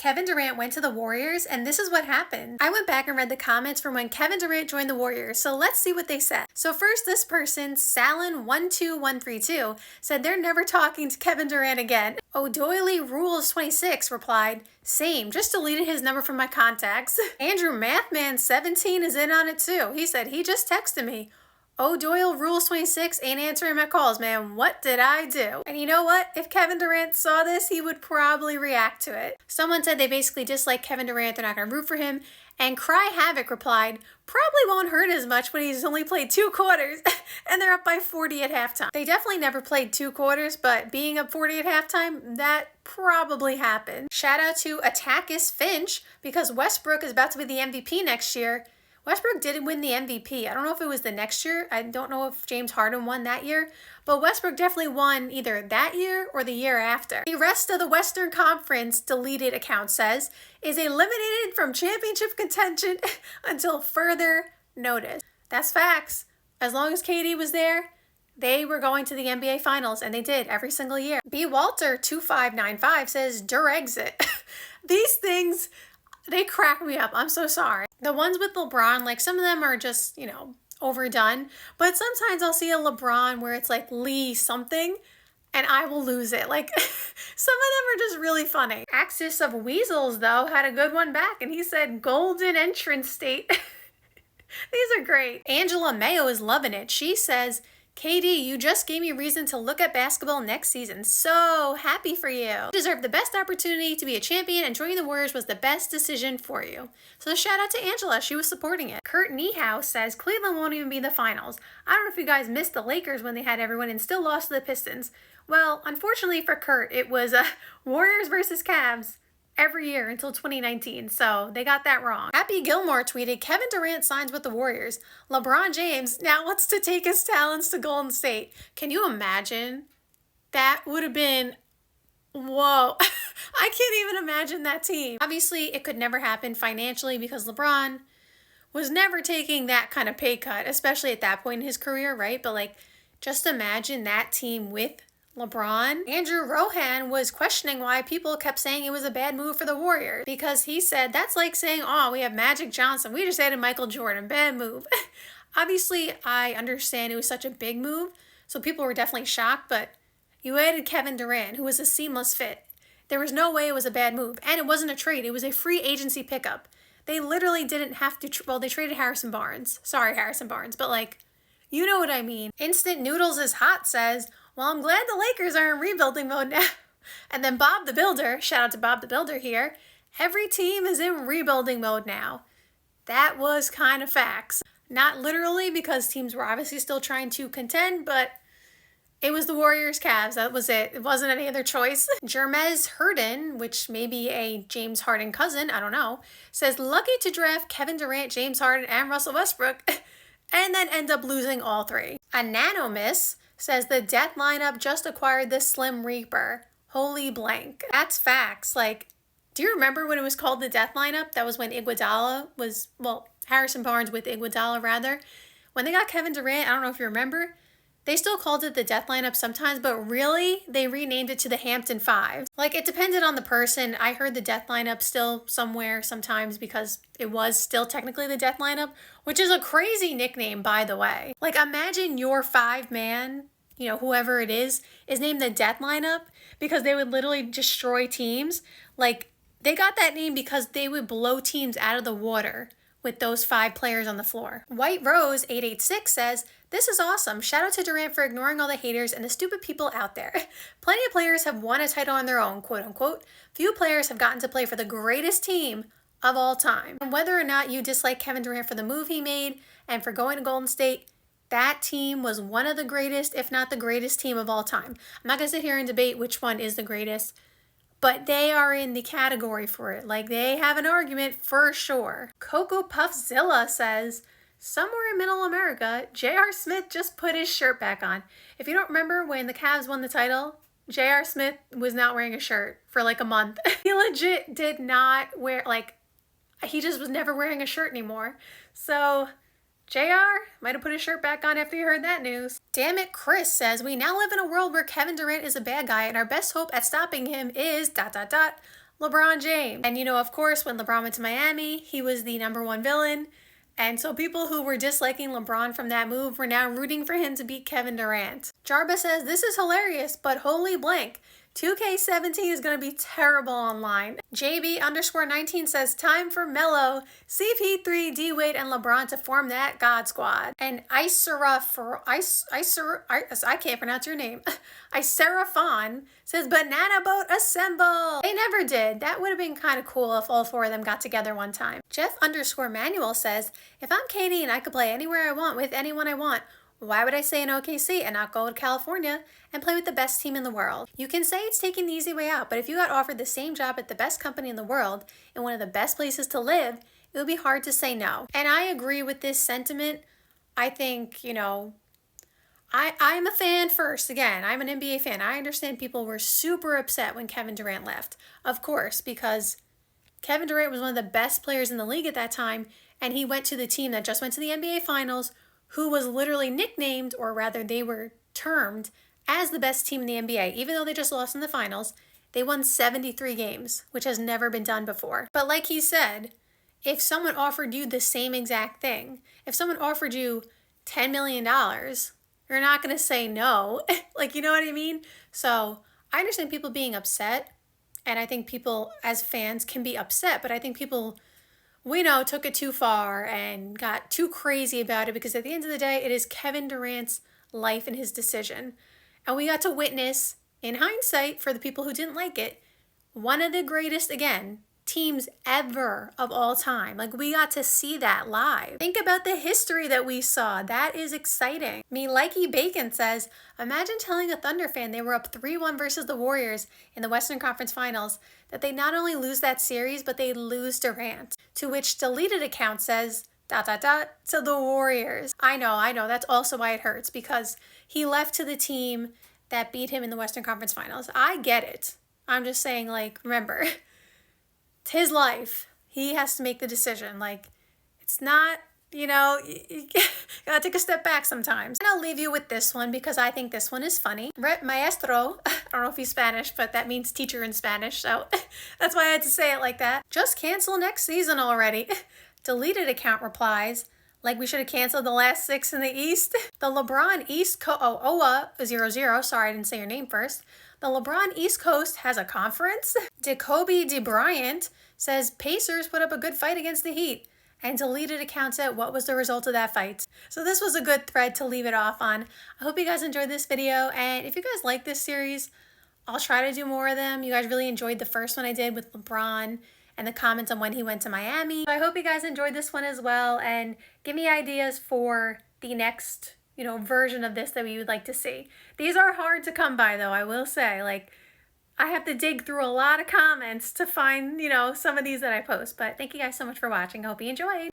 Kevin Durant went to the Warriors, and this is what happened. I went back and read the comments from when Kevin Durant joined the Warriors, so let's see what they said. So first, this person, Salin12132, said they're never talking to Kevin Durant again. O'Doily Rules 26 replied, same, just deleted his number from my contacts. Andrew Mathman17 is in on it too. He said he just texted me. O'Doyle Rules 26 ain't answering my calls, man. What did I do? And you know what? If Kevin Durant saw this, he would probably react to it. Someone said they basically dislike Kevin Durant. They're not going to root for him. And Cry Havoc replied, probably won't hurt as much when he's only played 2 quarters and they're up by 40 at halftime. They definitely never played 2 quarters, but being up 40 at halftime, that probably happened. Shout out to Attackus Finch because Westbrook is about to be the MVP next year. Westbrook did win the MVP. I don't know if it was the next year. I don't know if James Harden won that year, but Westbrook definitely won either that year or the year after. The rest of the Western Conference deleted account says is eliminated from championship contention until further notice. That's facts. As long as KD was there, they were going to the NBA Finals, and they did every single year. B. Walter 2595 says Durexit. These things, they crack me up. I'm so sorry. The ones with LeBron, like some of them are just, overdone. But sometimes I'll see a LeBron where it's like Lee something and I will lose it. Like some of them are just really funny. Axis of Weasels, though, had a good one back and he said Golden Entrance State. These are great. Angela Mayo is loving it. She says, KD, you just gave me reason to look at basketball next season. So happy for you. You deserve the best opportunity to be a champion, and joining the Warriors was the best decision for you. So shout out to Angela. She was supporting it. Kurt Niehaus says Cleveland won't even be in the finals. I don't know if you guys missed the Lakers when they had everyone and still lost to the Pistons. Well, unfortunately for Kurt, it was Warriors versus Cavs every year until 2019, so they got that wrong. Happy Gilmore tweeted, Kevin Durant signs with the Warriors. LeBron James now wants to take his talents to Golden State. Can you imagine? That would have been, whoa. I can't even imagine that team. Obviously, it could never happen financially because LeBron was never taking that kind of pay cut, especially at that point in his career, right? But just imagine that team with LeBron. Andrew Rohan was questioning why people kept saying it was a bad move for the Warriors because he said that's like saying, oh, we have Magic Johnson. We just added Michael Jordan. Bad move. Obviously, I understand it was such a big move, so people were definitely shocked, but you added Kevin Durant, who was a seamless fit. There was no way it was a bad move, and it wasn't a trade. It was a free agency pickup. They literally didn't have to, they traded Harrison Barnes. Sorry, Harrison Barnes, but you know what I mean. Instant Noodles is Hot says, well, I'm glad the Lakers are in rebuilding mode now. And then Bob the Builder, shout out to Bob the Builder here, every team is in rebuilding mode now. That was kind of facts. Not literally because teams were obviously still trying to contend, but it was the Warriors Cavs. That was it. It wasn't any other choice. Jermez Herden, which may be a James Harden cousin, I don't know, says lucky to draft Kevin Durant, James Harden, and Russell Westbrook, and then end up losing all 3. A Nanomiss says the death lineup just acquired the Slim Reaper. Holy blank. That's facts. Do you remember when it was called the death lineup? That was when Iguodala was, Harrison Barnes with Iguodala rather. When they got Kevin Durant, I don't know if you remember, they still called it the death lineup sometimes, but really they renamed it to the Hampton Five. It depended on the person. I heard the death lineup still somewhere sometimes because it was still technically the death lineup, which is a crazy nickname, by the way. Imagine your 5-man, whoever it is named the death lineup because they would literally destroy teams. They got that name because they would blow teams out of the water with those 5 players on the floor. White Rose 886 says, this is awesome. Shout out to Durant for ignoring all the haters and the stupid people out there. Plenty of players have won a title on their own, quote unquote. Few players have gotten to play for the greatest team of all time. And whether or not you dislike Kevin Durant for the move he made and for going to Golden State, that team was one of the greatest, if not the greatest team of all time. I'm not going to sit here and debate which one is the greatest, but they are in the category for it. They have an argument for sure. Cocoa Puffzilla says, somewhere in Middle America, J.R. Smith just put his shirt back on. If you don't remember when the Cavs won the title, J.R. Smith was not wearing a shirt for a month. He legit did not wear, he just was never wearing a shirt anymore. So JR might have put his shirt back on after you heard that news. Damn it, Chris says, we now live in a world where Kevin Durant is a bad guy and our best hope at stopping him is ... LeBron James. And of course, when LeBron went to Miami, he was the #1 villain. And so people who were disliking LeBron from that move were now rooting for him to beat Kevin Durant. Jarba says, this is hilarious, but holy blank. 2K17 is going to be terrible online. JB_19 says, time for Melo, CP3, D-Wade, and LeBron to form that God Squad. And I can't pronounce your name. Iserafon says, banana boat assemble. They never did. That would have been kind of cool if all 4 of them got together one time. Jeff_Manuel says, if I'm KD and I could play anywhere I want with anyone I want, why would I stay in OKC and not go to California and play with the best team in the world? You can say it's taking the easy way out, but if you got offered the same job at the best company in the world in one of the best places to live, it would be hard to say no. And I agree with this sentiment. I think, I'm a fan first. Again, I'm an NBA fan. I understand people were super upset when Kevin Durant left. Of course, because Kevin Durant was one of the best players in the league at that time, and he went to the team that just went to the NBA Finals, who was literally nicknamed, or rather they were termed, as the best team in the NBA. Even though they just lost in the finals, they won 73 games, which has never been done before. But like he said, if someone offered you the same exact thing, if someone offered you $10 million, you're not going to say no. Like, you know what I mean? So I understand people being upset, and I think people as fans can be upset, but I think people, took it too far and got too crazy about it, because at the end of the day, it is Kevin Durant's life and his decision. And we got to witness, in hindsight, for the people who didn't like it, one of the greatest, again, teams ever of all time. Like, we got to see that live. Think about the history that we saw. That is exciting. Me Likey Bacon says, imagine telling a Thunder fan they were up 3-1 versus the Warriors in the Western Conference Finals, that they not only lose that series, but they lose Durant. To which deleted account says, ... to the Warriors. I know, that's also why it hurts, because he left to the team that beat him in the Western Conference Finals. I get it. I'm just saying, remember, it's his life. He has to make the decision. It's not, you gotta take a step back sometimes. And I'll leave you with this one because I think this one is funny. Maestro, I don't know if he's Spanish, but that means teacher in Spanish, so that's why I had to say it like that. Just cancel next season already. Deleted account replies, like we should have canceled the last 6 in the East. The LeBron East Coast, OWA00, sorry I didn't say your name first. The LeBron East Coast has a conference. Jacoby DeBryant says Pacers put up a good fight against the Heat, and deleted account said what was the result of that fight. So this was a good thread to leave it off on. I hope you guys enjoyed this video, and if you guys like this series, I'll try to do more of them. You guys really enjoyed the first one I did with LeBron and the comments on when he went to Miami. So I hope you guys enjoyed this one as well, and give me ideas for the next, version of this that we would like to see. These are hard to come by, though, I will say. I have to dig through a lot of comments to find, some of these that I post. But thank you guys so much for watching. I hope you enjoyed.